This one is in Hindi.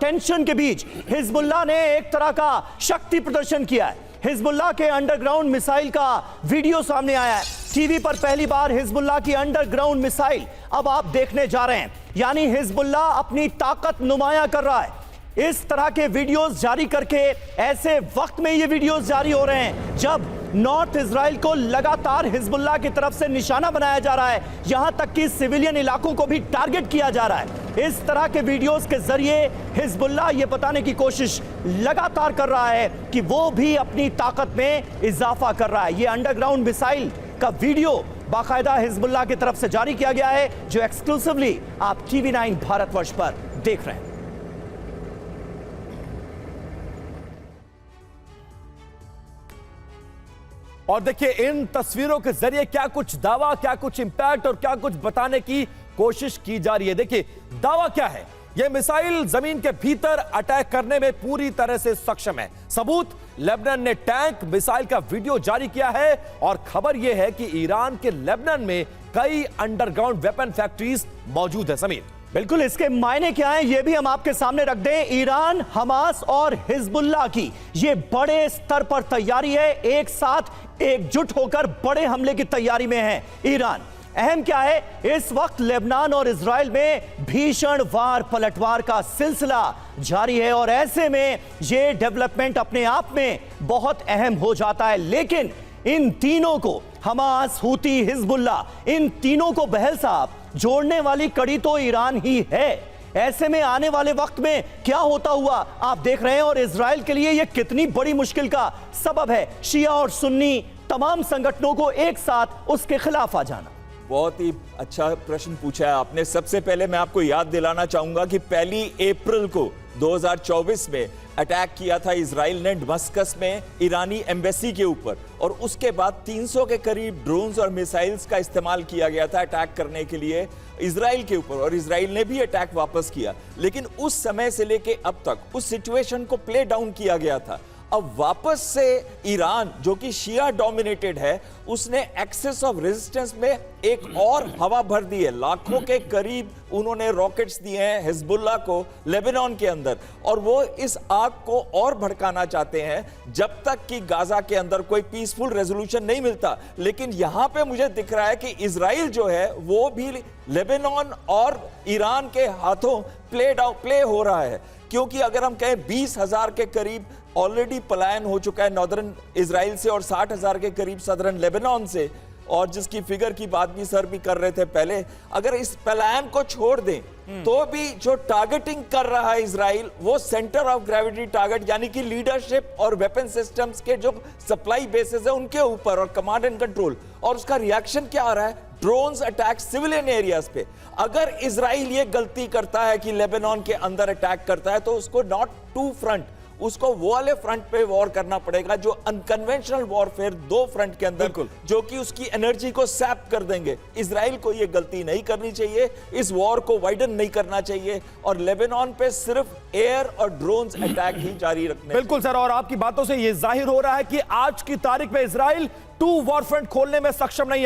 टेंशन के बीच हिजबुल्लाह ने एक तरह का शक्ति प्रदर्शन किया है। हिजबुल्लाह के अंडरग्राउंड मिसाइल का वीडियो सामने आया है। टीवी पर पहली बार हिजबुल्लाह की अंडरग्राउंड मिसाइल अब आप देखने जा रहे हैं। यानी हिजबुल्लाह अपनी ताकत नुमाया कर रहा है। इस तरह के वीडियोस जारी करके ऐसे वक्त में ये वीडियोस जारी हो रहे हैं जब नॉर्थ इजराइल को लगातार हिजबुल्लाह की तरफ से निशाना बनाया जा रहा है, यहां तक कि सिविलियन इलाकों को भी टारगेट किया जा रहा है। इस तरह के वीडियोस के जरिए हिजबुल्लाह ये बताने की कोशिश लगातार कर रहा है कि वो भी अपनी ताकत में इजाफा कर रहा है। ये अंडरग्राउंड मिसाइल का वीडियो बाकायदा हिजबुल्लाह की तरफ से जारी किया गया है, जो एक्सक्लूसिवली आप TV9 भारतवर्ष पर देख रहे हैं। और देखिए इन तस्वीरों के जरिए क्या कुछ दावा, क्या कुछ इंपैक्ट और क्या कुछ बताने की कोशिश की जा रही है। देखिए दावा क्या है, यह मिसाइल जमीन के भीतर अटैक करने में पूरी तरह से सक्षम है। सबूत, लेबनान ने टैंक मिसाइल का वीडियो जारी किया है और खबर यह है कि ईरान के लेबनान में कई अंडरग्राउंड वेपन फैक्ट्रीज मौजूद है। समीर, बिल्कुल, इसके मायने क्या हैं ये भी हम आपके सामने रख दें। ईरान, हमास और हिजबुल्लाह की ये बड़े स्तर पर तैयारी है, एक साथ एकजुट होकर बड़े हमले की तैयारी में है ईरान। अहम क्या है, इस वक्त लेबनान और इजराइल में भीषण वार पलटवार का सिलसिला जारी है और ऐसे में ये डेवलपमेंट अपने आप में बहुत अहम हो जाता है। लेकिन इन तीनों को, हमास, हूती, हिजबुल्लाह, इन तीनों को बहल साहब जोड़ने वाली कड़ी तो ईरान ही है। ऐसे में आने वाले वक्त में क्या होता हुआ आप देख रहे हैं और इजराइल के लिए यह कितनी बड़ी मुश्किल का सबब है। शिया और सुन्नी तमाम संगठनों को एक साथ उसके खिलाफ आ जाना। बहुत ही अच्छा प्रश्न पूछा है आपने। सबसे पहले मैं आपको याद दिलाना चाहूंगा कि 1 अप्रैल को 2024 में अटैक किया था इजराइल ने दमस्कस में ईरानी एम्बेसी के ऊपर, और उसके बाद 300 के करीब ड्रोन्स और मिसाइल्स का इस्तेमाल किया गया था अटैक करने के लिए इजराइल के ऊपर, और इजराइल ने भी अटैक वापस किया। लेकिन उस समय से लेके अब तक उस सिचुएशन को प्ले डाउन किया गया था। अब वापस से ईरान, जो कि शिया डोमिनेटेड है, उसने एक्सेस ऑफ रेजिस्टेंस में एक और हवा भर दी है। लाखों के करीब उन्होंने रॉकेट्स दिए हैं हिजबुल्लाह को लेबनान के अंदर, और वो इस आग को और भड़काना चाहते हैं जब तक कि गाजा के अंदर कोई पीसफुल रेजोल्यूशन नहीं मिलता। लेकिन यहां पे मुझे दिख रहा है कि इजराइल जो है वो भी लेबनान और ईरान के हाथों प्ले हो रहा है, क्योंकि अगर हम कहें 20,000 के करीब ऑलरेडी पलायन हो चुका है नॉर्दर्न इजराइल से और 60,000 के करीब सदर्न लेबनान से, और जिसकी फिगर की बात भी सर भी कर रहे थे पहले। अगर इस पलायन को छोड़ दें तो भी जो टारगेटिंग कर रहा है इजराइल, वो सेंटर ऑफ ग्रेविटी टारगेट यानी कि लीडरशिप और वेपन सिस्टम्स के जो सप्लाई बेसिस है उनके ऊपर और कमांड एंड कंट्रोल। और उसका रिएक्शन क्या आ रहा है, ड्रोन्स अटैक सिविलियन एरियाज पे। अगर इजराइल ये गलती करता है कि लेबनान के अंदर अटैक करता है, तो उसको नॉट टू फ्रंट, उसको वो वाले फ्रंट पे वॉर करना पड़ेगा जो अनकन्वेंशनल वॉरफेयर, 2 फ्रंट के अंदर, जो कि उसकी एनर्जी को सैप कर देंगे। इजराइल को ये गलती नहीं करनी चाहिए, इस वॉर को वाइडन नहीं करना चाहिए, और लेबनान पे सिर्फ एयर और ड्रोन्स अटैक ही जारी रखने। बिल्कुल सर, और आपकी बातों से यह जाहिर हो रहा है कि आज की तारीख में इजराइल 2 वॉर फ्रंट खोलने में सक्षम नहीं है।